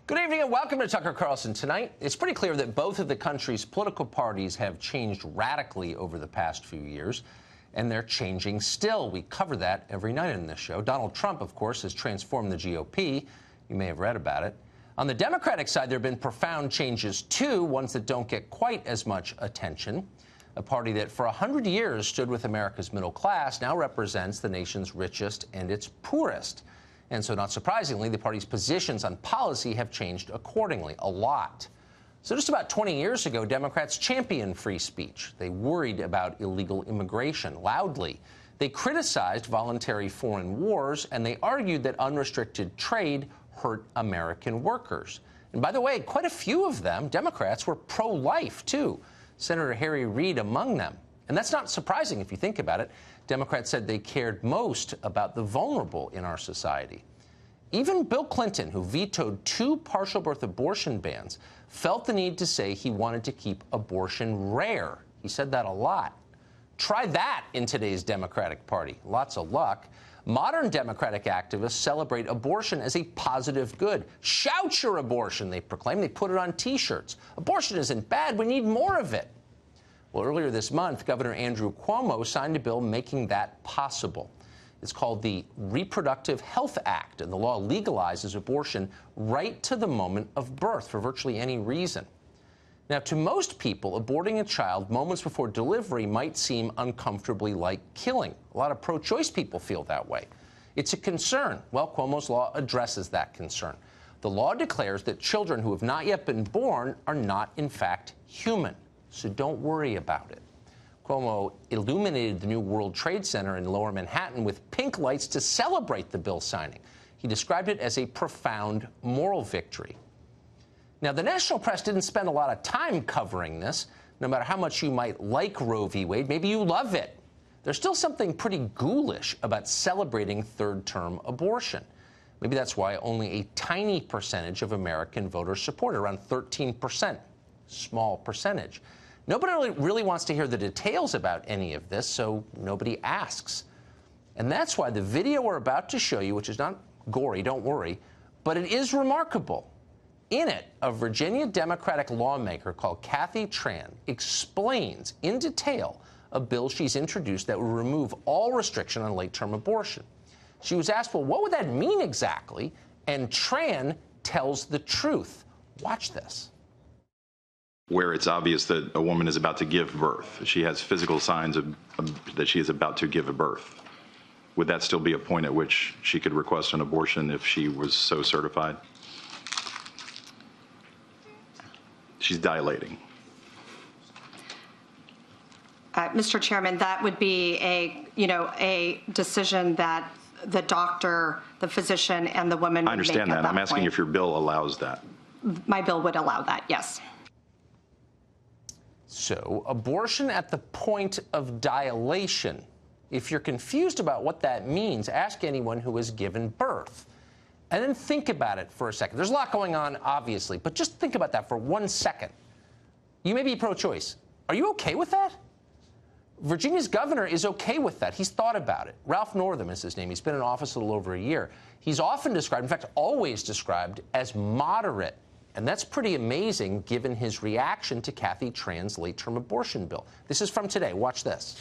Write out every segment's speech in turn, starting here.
Good evening and welcome to Tucker Carlson Tonight. It's pretty clear that both of the country's political parties have changed radically over the past few years, and they're changing still. We cover that every night in this show. Donald Trump, of course, has transformed the GOP. You may have read about it. On the Democratic side, there have been profound changes, too, ones that don't get quite as much attention. A party that for 100 years stood with America's middle class now represents the nation's richest and its poorest. And so, not surprisingly, the party's positions on policy have changed accordingly, a lot. So just about 20 years ago, Democrats championed free speech. They worried about illegal immigration loudly. They criticized voluntary foreign wars, and they argued that unrestricted trade hurt American workers. And by the way, quite a few of them, Democrats, were pro-life, too. Senator Harry Reid among them. And that's not surprising if you think about it. Democrats said they cared most about the vulnerable in our society. Even Bill Clinton, who vetoed 2 partial birth abortion bans, felt the need to say he wanted to keep abortion rare. He said that a lot. Try that in today's Democratic Party. Lots of luck. Modern Democratic activists celebrate abortion as a positive good. Shout your abortion, they proclaim. They put it on T-shirts. Abortion isn't bad. We need more of it. Well, earlier this month, Governor Andrew Cuomo signed a bill making that possible. It's called the Reproductive Health Act, and the law legalizes abortion right to the moment of birth for virtually any reason. Now, to most people, aborting a child moments before delivery might seem uncomfortably like killing. A lot of pro-choice people feel that way. It's a concern. Well, Cuomo's law addresses that concern. The law declares that children who have not yet been born are not, in fact, human. So don't worry about it. Cuomo illuminated the new World Trade Center in Lower Manhattan with pink lights to celebrate the bill signing. He described it as a profound moral victory. Now, the national press didn't spend a lot of time covering this. No matter how much you might like Roe v. Wade, maybe you love it. There's still something pretty ghoulish about celebrating third-term abortion. Maybe that's why only a tiny percentage of American voters support it, around 13%. Small percentage. Nobody really wants to hear the details about any of this, so nobody asks. And that's why the video we're about to show you, which is not gory, don't worry, but it is remarkable. In it, a Virginia Democratic lawmaker called Kathy Tran explains in detail a bill she's introduced that will remove all restriction on late-term abortion. She was asked, well, what would that mean exactly? And Tran tells the truth. Watch this. Where it's obvious that a woman is about to give birth. She has physical signs that she is about to give a birth. Would that still be a point at which she could request an abortion if she was so certified? She's dilating. Mr. Chairman, that would be a decision that the doctor, the physician, and the woman would make. I understand that. I'm asking if your bill allows that. My bill would allow that, yes. So, abortion at the point of dilation. If you're confused about what that means, ask anyone who has given birth. And then think about it for a second. There's a lot going on, obviously, but just think about that for 1 second. You may be pro-choice. Are you okay with that? Virginia's governor is okay with that. He's thought about it. Ralph Northam is his name. He's been in office a little over a year. He's often described, in fact, always described, as moderate. And that's pretty amazing given his reaction to Kathy Tran's late-term abortion bill. This is from today. Watch this.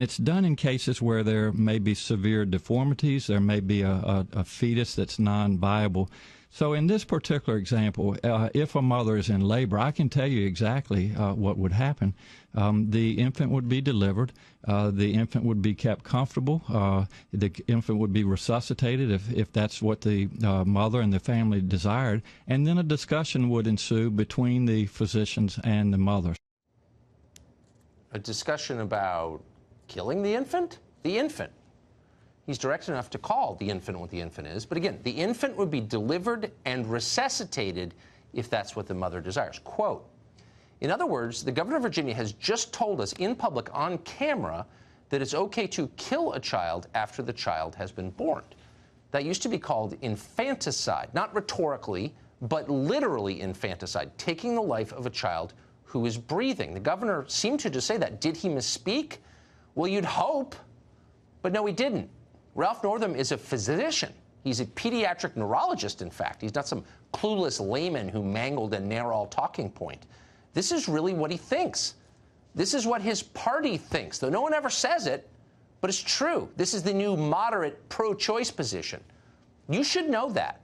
It's done in cases where there may be severe deformities. There may be a fetus that's non-viable. So in this particular example, if a mother is in labor, I can tell you exactly what would happen. The infant would be delivered. The infant would be kept comfortable. The infant would be resuscitated if that's what the mother and the family desired. And then a discussion would ensue between the physicians and the mother. A discussion about killing the infant? The infant. He's direct enough to call the infant what the infant is. But again, the infant would be delivered and resuscitated if that's what the mother desires. Quote, in other words, the governor of Virginia has just told us in public on camera that it's okay to kill a child after the child has been born. That used to be called infanticide, not rhetorically, but literally infanticide, taking the life of a child who is breathing. The governor seemed to just say that. Did he misspeak? Well, you'd hope, but no, he didn't. Ralph Northam is a physician. He's a pediatric neurologist, in fact. He's not some clueless layman who mangled a NARAL talking point. This is really what he thinks. This is what his party thinks, though no one ever says it, but it's true. This is the new moderate pro-choice position. You should know that.